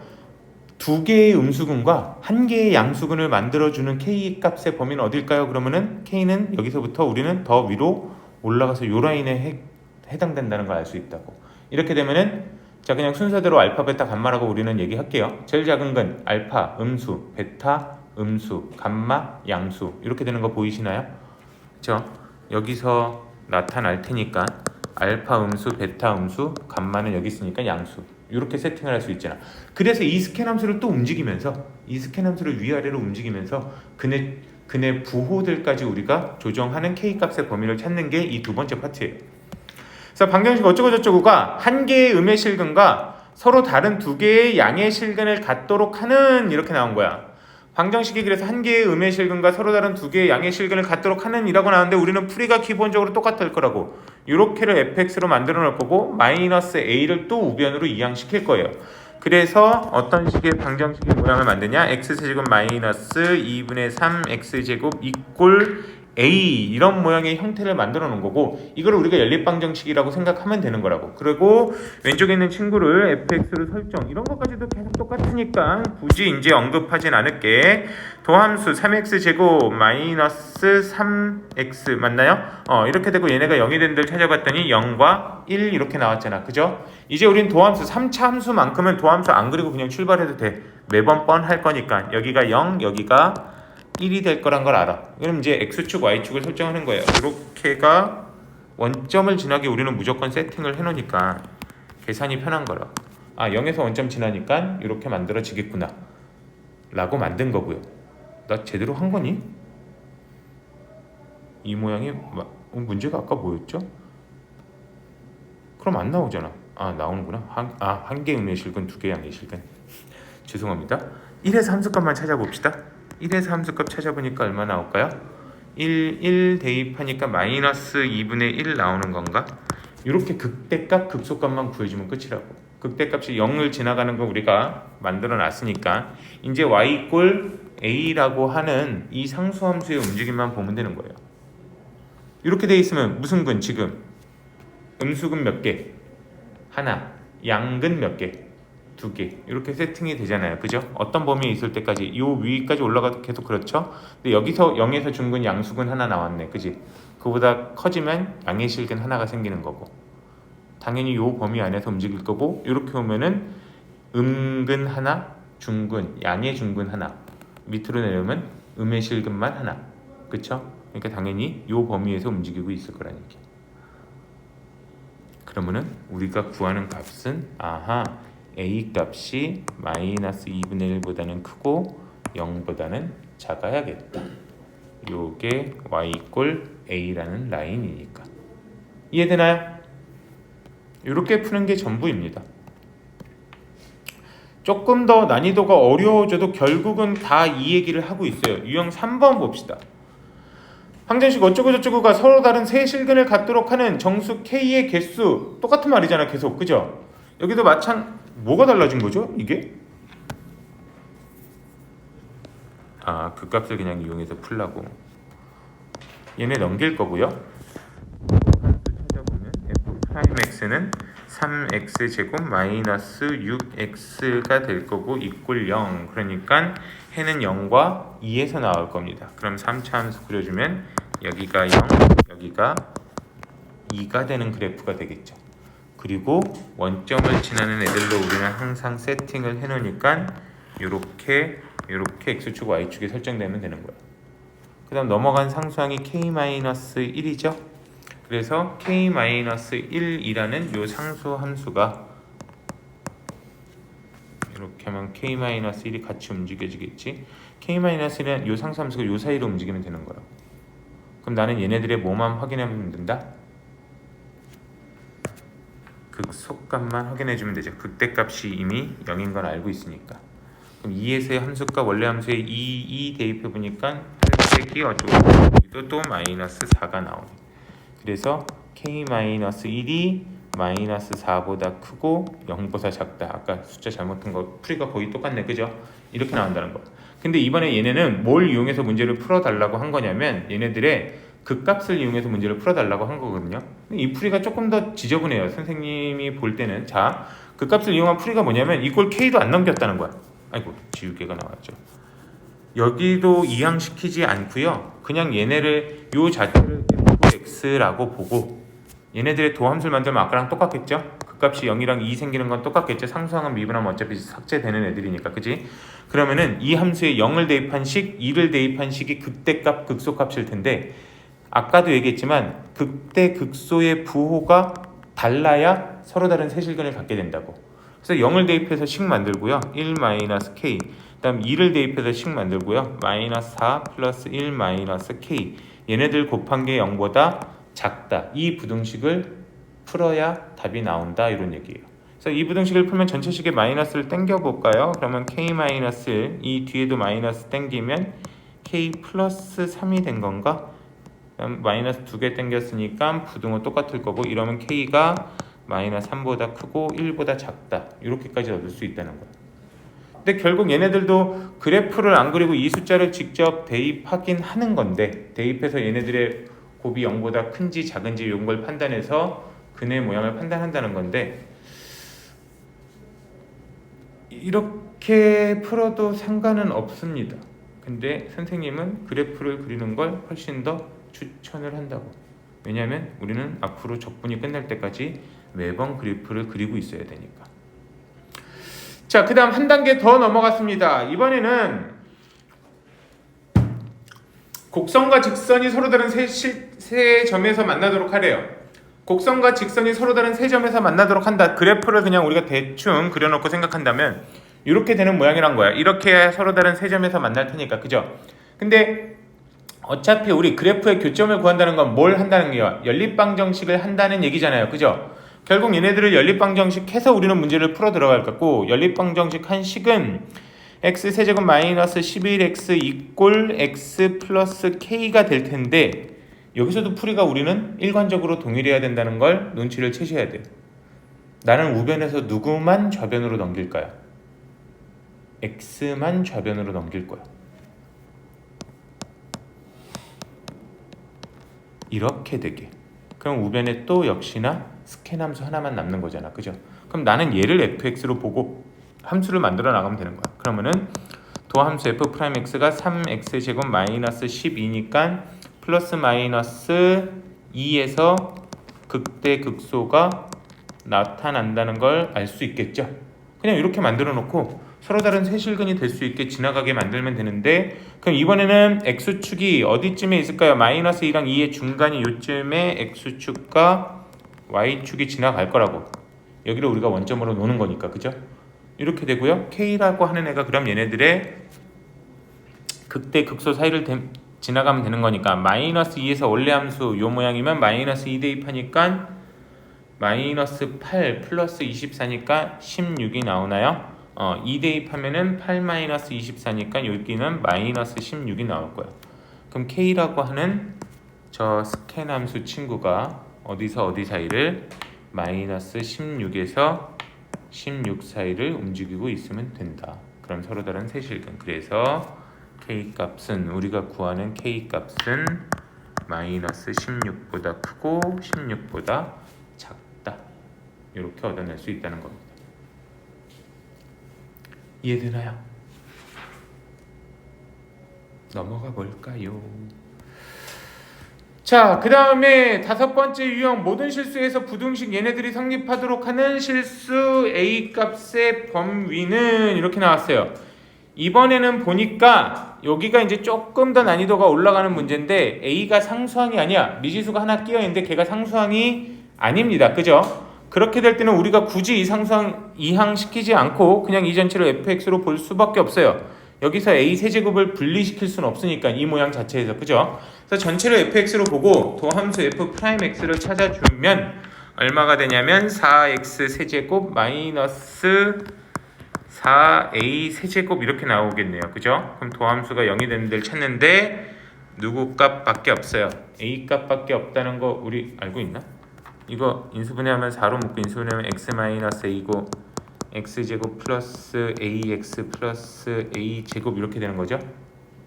Speaker 1: 두 개의 음수근과 한 개의 양수근을 만들어주는 K 값의 범위는 어딜까요? 그러면은 K는 여기서부터 우리는 더 위로 올라가서 요 라인에 해당된다는 걸 알 수 있다고. 이렇게 되면은 자, 그냥 순서대로 알파, 베타, 감마라고 우리는 얘기할게요. 제일 작은 근 알파, 음수, 베타, 음수, 감마, 양수. 이렇게 되는 거 보이시나요? 그렇죠? 여기서 나타날 테니까 알파 음수, 베타 음수, 감마는 여기 있으니까 양수. 이렇게 세팅을 할 수 있잖아. 그래서 이 스캔 함수를 또 움직이면서, 이 스캔 함수를 위아래로 움직이면서 근의 부호들까지 우리가 조정하는 K 값의 범위를 찾는 게 이 두 번째 파트예요. 그래서 방정식 어쩌고저쩌고가 한 개의 음의 실근과 서로 다른 두 개의 양의 실근을 갖도록 하는, 이렇게 나온 거야. 방정식이 그래서 한 개의 음의 실근과 서로 다른 두 개의 양의 실근을 갖도록 하는 이라고 나오는데 우리는 풀이가 기본적으로 똑같을 거라고. 이렇게를 fx로 만들어 놓을 거고 마이너스 a를 또 우변으로 이항시킬 거예요. 그래서 어떤 식의 방정식의 모양을 만드냐? x제곱 마이너스 2분의 3 x제곱 이꼴 a 이런 모양의 형태를 만들어 놓은 거고 이걸 우리가 연립방정식이라고 생각하면 되는 거라고. 그리고 왼쪽에 있는 친구를 fx로 설정 이런 것까지도 계속 똑같으니까 굳이 이제 언급하진 않을게. 도함수 3x제곱 마이너스 3x 맞나요? 이렇게 되고 얘네가 0이 된 데를 찾아봤더니 0과 1 이렇게 나왔잖아. 그죠? 이제 우린 도함수 3차 함수만큼은 도함수 안 그리고 그냥 출발해도 돼. 매번 뻔할 거니까 여기가 0 여기가 1이 될 거란 걸 알아. 그럼 이제 x축 y축을 설정하는 거예요. 이렇게가 원점을 지나게 우리는 무조건 세팅을 해놓으니까 계산이 편한 거라. 0에서 원점 지나니까 이렇게 만들어지겠구나 라고 만든 거고요. 나 제대로 한 거니? 이 모양이 문제가 아까 뭐였죠? 그럼 안 나오잖아. 나오는구나. 한 개 음의 실근, 두 개 양의 실근. 죄송합니다. 1에서 함수값만 찾아봅시다. 1에서 함수값 찾아보니까 얼마 나올까요? 1 대입하니까 마이너스 2분의 1 나오는 건가? 이렇게 극대값, 극소값만 구해주면 끝이라고. 극대값이 0을 지나가는 거 우리가 만들어 놨으니까 이제 y 꼴 a라고 하는 이 상수함수의 움직임만 보면 되는 거예요. 이렇게 돼 있으면 무슨 근 지금? 음수근 몇 개? 하나. 양근 몇 개? 두 개. 이렇게 세팅이 되잖아요. 그죠? 어떤 범위에 있을 때까지 요 위까지 올라가도 계속 그렇죠? 근데 여기서 0에서 중근 양수근 하나 나왔네. 그지? 그보다 커지면 양의 실근 하나가 생기는 거고 당연히 요 범위 안에서 움직일 거고 이렇게 오면은 음근 하나, 중근, 양의 중근 하나 밑으로 내려오면 음의 실근만 하나. 그쵸? 그러니까 당연히 요 범위에서 움직이고 있을 거라는 얘기. 그러면은 우리가 구하는 값은 a 값이 마이너스 2분의 1보다는 크고 0보다는 작아야겠다. 요게 y 꼴 a라는 라인이니까. 이해되나요? 이렇게 푸는 게 전부입니다. 조금 더 난이도가 어려워져도 결국은 다 이 얘기를 하고 있어요. 유형 3번 봅시다. 방정식 어쩌고저쩌고가 서로 다른 세 실근을 갖도록 하는 정수 k의 개수 똑같은 말이잖아. 계속. 그죠? 여기도 뭐가 달라진 거죠? 이게? 그 값을 그냥 이용해서 풀라고. 얘네 넘길 거고요. 함수 찾아보면 f'x는 3x제곱 마이너스 6x가 될 거고 이꼴 0. 그러니까 해는 0과 2에서 나올 겁니다. 그럼 3차 함수 그려주면 여기가 0, 여기가 2가 되는 그래프가 되겠죠. 그리고 원점을 지나는 애들로 우리는 항상 세팅을 해놓으니까 이렇게 x축 y축에 설정되면 되는 거예요. 그 다음 넘어간 상수항이 k-1이죠. 그래서 k-1이라는 요 상수 함수가 이렇게 하면 k-1이 같이 움직여지겠지. k-1은 요 상수 함수가 요 사이로 움직이면 되는 거예요. 그럼 나는 얘네들의 뭐만 확인하면 된다? 극소값만 확인해주면 되죠. 극대값이 이미 0인 건 알고 있으니까. 그럼 2에서의 함수값 원래 함수에 2 대입해보니까 8이 어쩌고 또 마이너스 4가 나오네. 그래서 k-1이 마이너스 4보다 크고 0보다 작다. 아까 숫자 잘못한 거 풀이가 거의 똑같네. 그죠? 이렇게 나온다는 거. 근데 이번에 얘네는 뭘 이용해서 문제를 풀어달라고 한 거냐면 얘네들의 극값을 이용해서 문제를 풀어달라고 한 거거든요. 이 풀이가 조금 더 지저분해요. 선생님이 볼 때는. 자, 극값을 이용한 풀이가 뭐냐면 이꼴 k도 안 넘겼다는 거야. 아이고, 지우개가 나왔죠. 여기도 이항시키지 않고요. 그냥 얘네를 요 자체를 fx라고 보고 얘네들의 도함수를 만들면 아까랑 똑같겠죠? 극값이 0이랑 2 생기는 건 똑같겠죠? 상수항은 미분하면 어차피 삭제되는 애들이니까. 그지? 그러면은 이 함수에 0을 대입한 식, 2를 대입한 식이 극대값, 극소값일 텐데 아까도 얘기했지만 극대, 극소의 부호가 달라야 서로 다른 세실근을 갖게 된다고. 그래서 0을 대입해서 식 만들고요. 1-k. 그 다음 2를 대입해서 식 만들고요. 마이너스 4 플러스 1 마이너스 k. 얘네들 곱한 게 0보다 작다. 이 부등식을 풀어야 답이 나온다. 이런 얘기예요. 그래서 그래서 이 부등식을 풀면 전체식의 마이너스를 땡겨 볼까요? 그러면 k-1 이 뒤에도 마이너스 땡기면 k 플러스 3이 된 건가? 그럼 마이너스 2개 땡겼으니까 부등호 똑같을 거고 이러면 k가 마이너스 3보다 크고 1보다 작다. 이렇게까지 얻을 수 있다는 거야. 근데 결국 얘네들도 그래프를 안 그리고 이 숫자를 직접 대입하긴 하는 건데 대입해서 얘네들의 곱이 0보다 큰지 작은지 이런 걸 판단해서 근의 모양을 판단한다는 건데 이렇게 풀어도 상관은 없습니다. 근데 선생님은 그래프를 그리는 걸 훨씬 더 추천을 한다고. 왜냐하면 우리는 앞으로 적분이 끝날 때까지 매번 그래프를 그리고 있어야 되니까. 자, 그 다음 한 단계 더 넘어갔습니다. 이번에는 곡선과 직선이 서로 다른 세 점에서 만나도록 하래요. 곡선과 직선이 서로 다른 세 점에서 만나도록 한다. 그래프를 그냥 우리가 대충 그려놓고 생각한다면 이렇게 되는 모양이란 거야. 이렇게 서로 다른 세 점에서 만날 테니까, 그죠? 근데 어차피 우리 그래프의 교점을 구한다는 건 뭘 한다는 게요? 연립방정식을 한다는 얘기잖아요, 그죠? 결국 얘네들을 연립방정식 해서 우리는 문제를 풀어 들어갈 거고 연립방정식 한 식은 x세제곱 마이너스 11x 이꼴 x 플러스 k가 될 텐데 여기서도 풀이가 우리는 일관적으로 동일해야 된다는 걸 눈치를 채셔야 돼요. 나는 우변에서 누구만 좌변으로 넘길까요? x만 좌변으로 넘길 거야. 이렇게 되게. 그럼 우변에 또 역시나 스캔 함수 하나만 남는 거잖아, 그죠? 그럼 나는 얘를 fx로 보고 함수를 만들어 나가면 되는 거야. 그러면은 도함수 f'x가 3x제곱 마이너스 12니까 플러스 마이너스 2에서 극대 극소가 나타난다는 걸 알 수 있겠죠. 그냥 이렇게 만들어 놓고 서로 다른 세실근이 될 수 있게 지나가게 만들면 되는데 그럼 이번에는 x축이 어디쯤에 있을까요? 마이너스 2랑 2의 중간이 요쯤에 x축과 y축이 지나갈 거라고. 여기를 우리가 원점으로 놓는 거니까, 그죠? 이렇게 되고요. k라고 하는 애가 그럼 얘네들의 극대 극소 사이를 지나가면 되는 거니까 마이너스 2에서 원래 함수 요 모양이면 마이너스 2 대입하니까 마이너스 8 플러스 24니까 16이 나오나요? 2 대입하면은 8 마이너스 24니까 여기는 마이너스 16이 나올 거야. 그럼 k라고 하는 저 스캔 함수 친구가 어디서 어디 사이를 마이너스 16에서 16 사이를 움직이고 있으면 된다. 그럼 서로 다른 세실근. 그래서 k 값은 우리가 구하는 k 값은 마이너스 16보다 크고 16보다 작다. 이렇게 얻어낼 수 있다는 겁니다. 이해되나요? 넘어가 볼까요? 자, 그 다음에 5번째 유형 모든 실수에서 부등식 얘네들이 성립하도록 하는 실수 A 값의 범위는 이렇게 나왔어요. 이번에는 보니까 여기가 이제 조금 더 난이도가 올라가는 문제인데 A가 상수항이 아니야. 미지수가 하나 끼어 있는데 걔가 상수항이 아닙니다. 그죠? 그렇게 될 때는 우리가 굳이 이 상수항 이항시키지 않고 그냥 이 전체를 fx로 볼 수밖에 없어요. 여기서 a 세제곱을 분리시킬 수는 없으니까 이 모양 자체에서, 그죠? 그래서 전체를 fx로 보고 도함수 f'x를 찾아주면 얼마가 되냐면 4x 세제곱 마이너스 4a 세제곱 이렇게 나오겠네요. 그죠? 그럼 도함수가 0이 되는 데를 찾는데 누구 값밖에 없어요. a 값밖에 없다는 거 우리 알고 있나? 이거 인수분해하면 4로 묶고 인수분해하면 x 마이너스 a고 x제곱 플러스 ax 플러스 a제곱 이렇게 되는 거죠?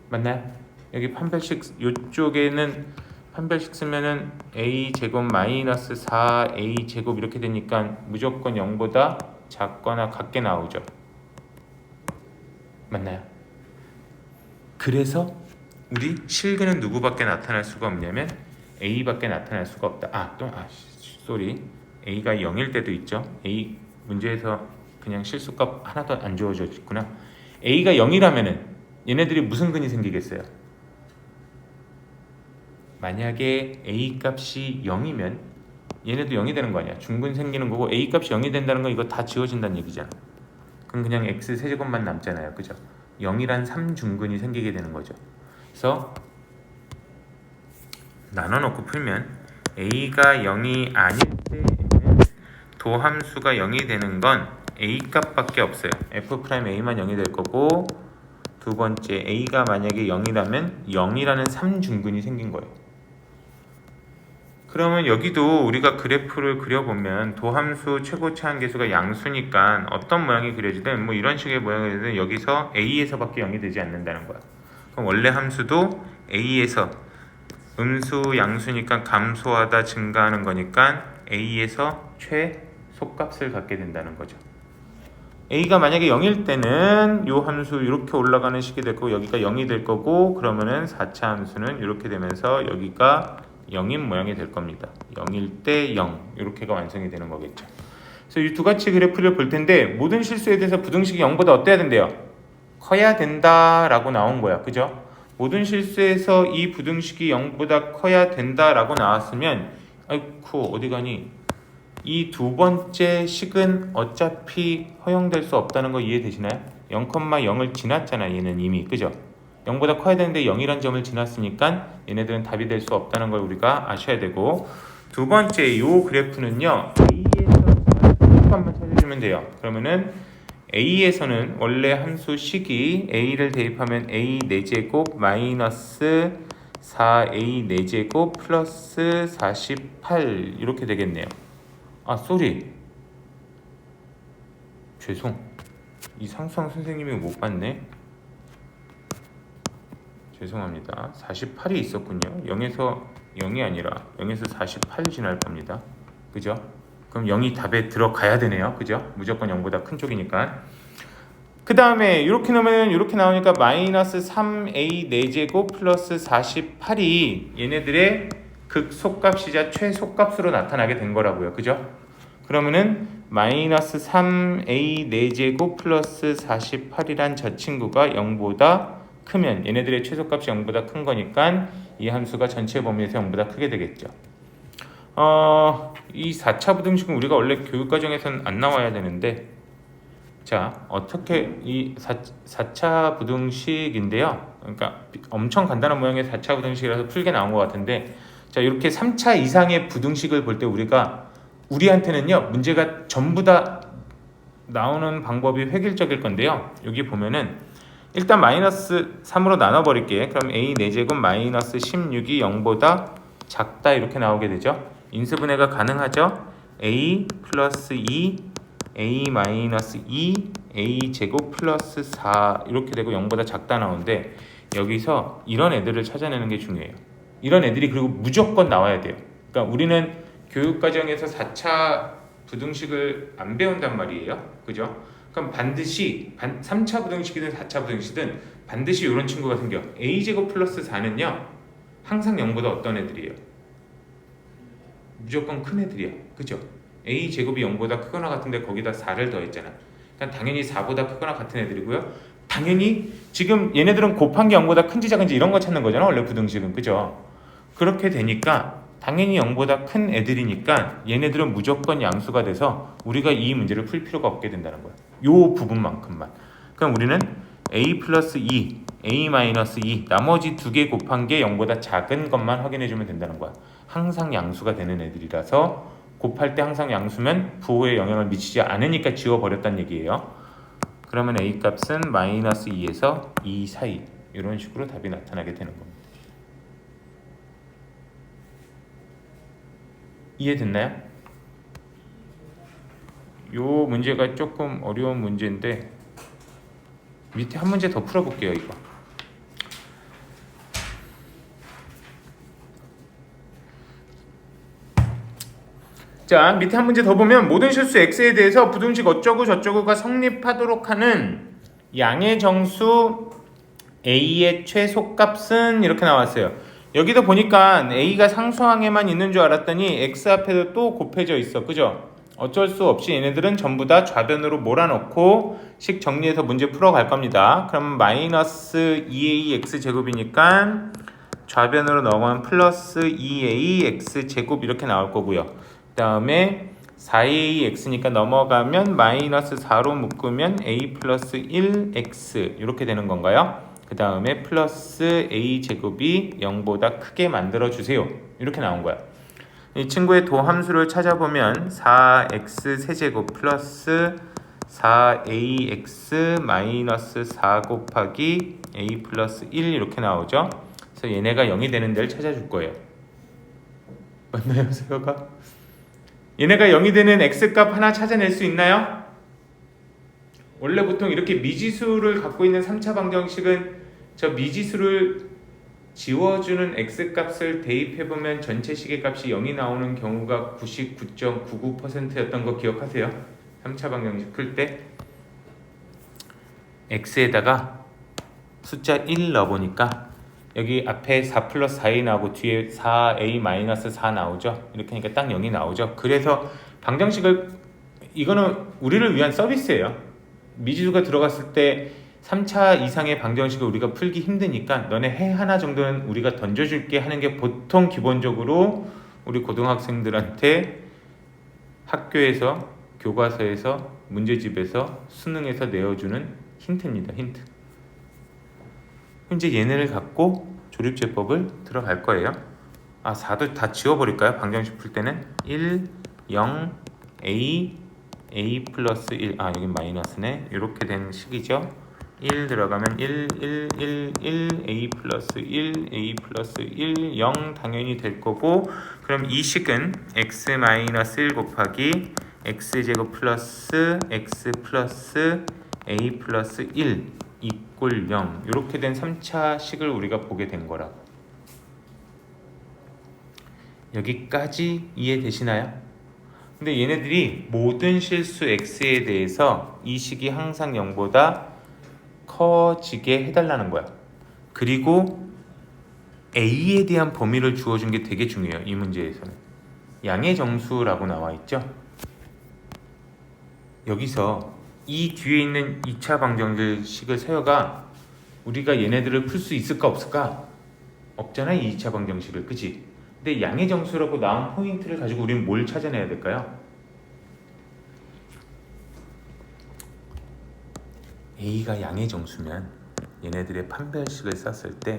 Speaker 1: 맞나요? 여기 판별식 이쪽에는 판별식 쓰면은 a제곱 마이너스 4a제곱 이렇게 되니까 무조건 0보다 작거나 같게 나오죠. 맞나요? 그래서 우리 실근은 누구밖에 나타날 수가 없냐면 a밖에 나타날 수가 없다. 쏘리. a가 0일 때도 있죠. a 문제에서 그냥 실수값 하나도 안 주어져 있구나. a가 0이라면은 얘네들이 무슨 근이 생기겠어요? 만약에 a 값이 0이면 얘네도 0이 되는 거 아니야. 중근 생기는 거고 a 값이 0이 된다는 건 이거 다 지워진다는 얘기잖아. 그럼 그냥 x 세제곱만 남잖아요. 그죠? 0이란 3중근이 생기게 되는 거죠. 그래서 나눠놓고 풀면 a가 0이 아닐 때에는 도함수가 0이 되는 건 a 값밖에 없어요. f'a만 0이 될 거고, 두 번째 a가 만약에 0이라면 0이라는 3중근이 생긴 거예요. 그러면 여기도 우리가 그래프를 그려보면 도함수 최고치 한계수가 양수니까 어떤 모양이 그려지든 뭐 이런 식의 모양이 되든 여기서 a에서밖에 0이 되지 않는다는 거야. 그럼 원래 함수도 a에서 음수 양수니까 감소하다 증가하는 거니까 a에서 최소값을 갖게 된다는 거죠. a가 만약에 0일 때는 이 함수 이렇게 올라가는 식이 될 거고 여기가 0이 될 거고, 그러면은 4차 함수는 이렇게 되면서 여기가 0인 모양이 될 겁니다. 0일 때 0 이렇게가 완성이 되는 거겠죠. 그래서 이 두 가지 그래프를 볼 텐데 모든 실수에 대해서 부등식이 0보다 어때야 된대요? 커야 된다라고 나온 거야. 그죠? 모든 실수에서 이 부등식이 0보다 커야 된다라고 나왔으면 아이쿠 어디 가니? 이 두 번째 식은 어차피 허용될 수 없다는 거 이해되시나요? 0,0을 지났잖아 얘는 이미. 그죠? 0보다 커야 되는데 0이란 점을 지났으니까 얘네들은 답이 될 수 없다는 걸 우리가 아셔야 되고, 두 번째 이 그래프는요 A에서 한번 찾아주면 돼요. 그러면은 A에서는 원래 함수 식이 A를 대입하면 A 4제곱 마이너스 4A 4제곱 플러스 48 이렇게 되겠네요. 아 쏘리 죄송, 이 상수항 선생님이 못 봤네. 죄송합니다. 48이 있었군요. 0에서 0이 아니라 0에서 48이 지날 겁니다. 그죠? 그럼 0이 답에 들어가야 되네요. 그죠? 무조건 0보다 큰 쪽이니까. 그 다음에 이렇게 넣으면 이렇게 나오니까 마이너스 3a 4제곱 플러스 48이 얘네들의 극소값이자 최소값으로 나타나게 된 거라고요. 그죠? 그러면은 마이너스 3a 4제곱 플러스 48이란 저 친구가 0보다 크면 얘네들의 최소값이 0보다 큰 거니까 이 함수가 전체 범위에서 0보다 크게 되겠죠. 이 4차 부등식은 우리가 원래 교육과정에서는 안 나와야 되는데, 자 어떻게 이 4차 부등식인데요. 그러니까 엄청 간단한 모양의 4차 부등식이라서 풀게 나온 것 같은데, 자 이렇게 3차 이상의 부등식을 볼 때 우리한테는요 문제가 전부 다 나오는 방법이 획일적일 건데요. 여기 보면은 일단 마이너스 3으로 나눠버릴게. 그럼 a 4제곱 마이너스 16이 0보다 작다 이렇게 나오게 되죠. 인수분해가 가능하죠. a 플러스 2 a 마이너스 2 a 제곱 플러스 4 이렇게 되고 0보다 작다 나오는데, 여기서 이런 애들을 찾아내는 게 중요해요. 이런 애들이 그리고 무조건 나와야 돼요. 그러니까 우리는 교육과정에서 4차 부등식을 안 배운단 말이에요. 그죠? 그럼 반드시 3차 부등식이든 4차 부등식이든 반드시 이런 친구가 생겨. a제곱 플러스 4는요 항상 0보다 어떤 애들이에요? 무조건 큰 애들이야. 그죠? a제곱이 0보다 크거나 같은데 거기다 4를 더했잖아. 그러니까 당연히 4보다 크거나 같은 애들이고요. 당연히 지금 얘네들은 곱한 게 0보다 큰지 작은지 이런 거 찾는 거잖아 원래 부등식은. 그죠? 그렇게 되니까 당연히 0보다 큰 애들이니까 얘네들은 무조건 양수가 돼서 우리가 이 문제를 풀 필요가 없게 된다는 거야. 요 부분만큼만. 그럼 우리는 a 플러스 2, a 마이너스 2 나머지 두 개 곱한 게 0보다 작은 것만 확인해 주면 된다는 거야. 항상 양수가 되는 애들이라서 곱할 때 항상 양수면 부호에 영향을 미치지 않으니까 지워버렸단 얘기예요. 그러면 a 값은 마이너스 2에서 2 사이 이런 식으로 답이 나타나게 되는 겁니다. 이해됐나요? 요 문제가 조금 어려운 문제인데 밑에 한 문제 더 풀어볼게요. 이거 자 밑에 한 문제 더 보면 모든 실수 x에 대해서 부등식 어쩌고 저쩌고가 성립하도록 하는 양의 정수 a의 최소값은 이렇게 나왔어요. 여기도 보니까 a가 상수항에만 있는 줄 알았더니 x 앞에도 또 곱해져 있어. 그죠? 어쩔 수 없이 얘네들은 전부 다 좌변으로 몰아넣고 식 정리해서 문제 풀어갈 겁니다. 그럼 마이너스 2ax 제곱이니까 좌변으로 넘어가면 플러스 2ax 제곱 이렇게 나올 거고요. 그 다음에 4ax니까 넘어가면 마이너스 4로 묶으면 a 플러스 1x 이렇게 되는 건가요? 그 다음에 플러스 a 제곱이 0보다 크게 만들어주세요. 이렇게 나온 거야. 이 친구의 도함수를 찾아보면 4x 세제곱 플러스 4ax 마이너스 4 곱하기 a 플러스 1 이렇게 나오죠. 그래서 얘네가 0이 되는 데를 찾아줄 거예요. 맞나요, 세호가? 얘네가 0이 되는 x값 하나 찾아낼 수 있나요? 원래 보통 이렇게 미지수를 갖고 있는 3차 방정식은 저 미지수를 지워주는 x값을 대입해보면 전체 시계값이 0이 나오는 경우가 99.99%였던 거 기억하세요? 3차 방정식 풀 때 x에다가 숫자 1 넣어보니까 여기 앞에 4 플러스 4a 나오고 뒤에 4a 마이너스 4 나오죠. 이렇게 하니까 딱 0이 나오죠. 그래서 방정식을, 이거는 우리를 위한 서비스예요. 미지수가 들어갔을 때 3차 이상의 방정식을 우리가 풀기 힘드니까 너네 해 하나 정도는 우리가 던져줄게 하는 게 보통 기본적으로 우리 고등학생들한테 학교에서, 교과서에서, 문제집에서, 수능에서 내어주는 힌트입니다. 힌트. 이제 얘네를 갖고 조립제법을 들어갈 거예요. 4도 다 지워버릴까요? 방정식 풀 때는 1, 0, a 플러스 1, 여긴 마이너스네. 이렇게 된 식이죠. 1 들어가면 1, 1, 1, 1, a 플러스 1, a 플러스 1, 0 당연히 될 거고, 그럼 이 식은 x 마이너스 1 곱하기 x제곱 플러스 x 플러스 a 플러스 1 이꼴 0 이렇게 된 3차 식을 우리가 보게 된 거라고. 여기까지 이해되시나요? 근데 얘네들이 모든 실수 x에 대해서 이 식이 항상 0보다 커지게 해달라는 거야. 그리고 a에 대한 범위를 주어준 게 되게 중요해요. 이 문제에서는 양의 정수라고 나와 있죠. 여기서 이 뒤에 있는 2차 방정식을 세워가 우리가 얘네들을 풀 수 있을까 없을까? 없잖아, 이 2차 방정식을. 그치? 근데 양의 정수라고 나온 포인트를 가지고 우리는 뭘 찾아내야 될까요? a가 양의 정수면 얘네들의 판별식을 썼을 때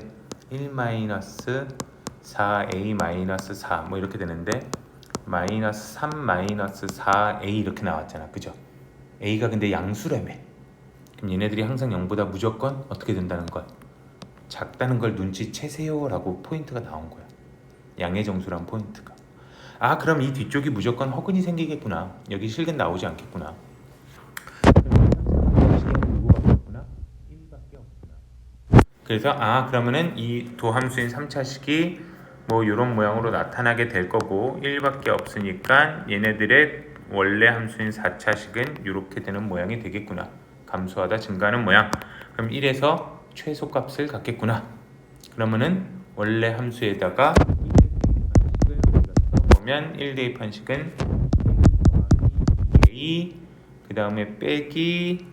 Speaker 1: 1-4a-4 뭐 이렇게 되는데 -3-4a 이렇게 나왔잖아. 그죠? a가 근데 양수라며. 그럼 얘네들이 항상 0보다 무조건 어떻게 된다는 걸, 작다는 걸 눈치채세요 라고 포인트가 나온 거야. 양의 정수란 포인트가. 그럼 이 뒤쪽이 무조건 허근이 생기겠구나. 여기 실근 나오지 않겠구나. 그래서 그러면은 이 도함수인 3차식이 뭐 이런 모양으로 나타나게 될 거고 1밖에 없으니까 얘네들의 원래 함수인 4차식은 이렇게 되는 모양이 되겠구나. 감소하다 증가하는 모양. 그럼 1에서 최소값을 갖겠구나. 그러면은 원래 함수에다가 1 보면 1 대입한 식은 a 그 다음에 빼기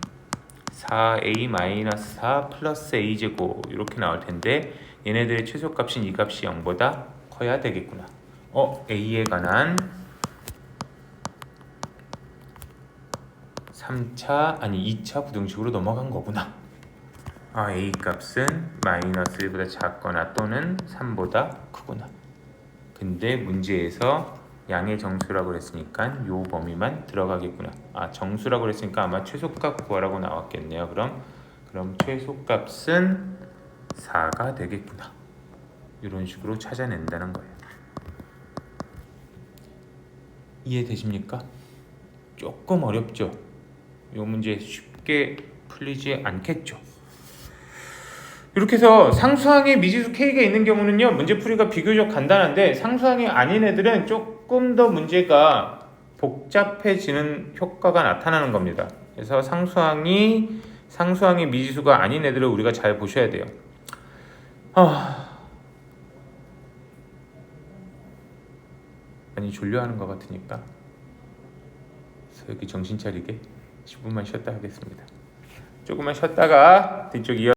Speaker 1: 4a-4 플러스 a제곱 이렇게 나올 텐데 얘네들의 최소값인 이 값이 0보다 커야 되겠구나. a에 관한 2차 부등식으로 넘어간 거구나. a 값은 마이너스 1보다 작거나 또는 3보다 크구나. 근데 문제에서 양의 정수라고 그랬으니까 요 범위만 들어가겠구나. 정수라고 그랬으니까 아마 최소값 구하라고 나왔겠네요. 그럼 최소값은 4가 되겠구나. 이런 식으로 찾아낸다는 거예요. 이해되십니까? 조금 어렵죠? 이 문제 쉽게 풀리지 않겠죠? 이렇게 해서 상수항에 미지수 k가 있는 경우는요, 문제풀이가 비교적 간단한데 상수항이 아닌 애들은 조금 더 문제가 복잡해지는 효과가 나타나는 겁니다. 그래서 상수항이 미지수가 아닌 애들을 우리가 잘 보셔야 돼요. 많이 졸려하는 것 같으니까 여기 정신 차리게 10분만 쉬었다 하겠습니다. 조금만 쉬었다가 뒤쪽 이어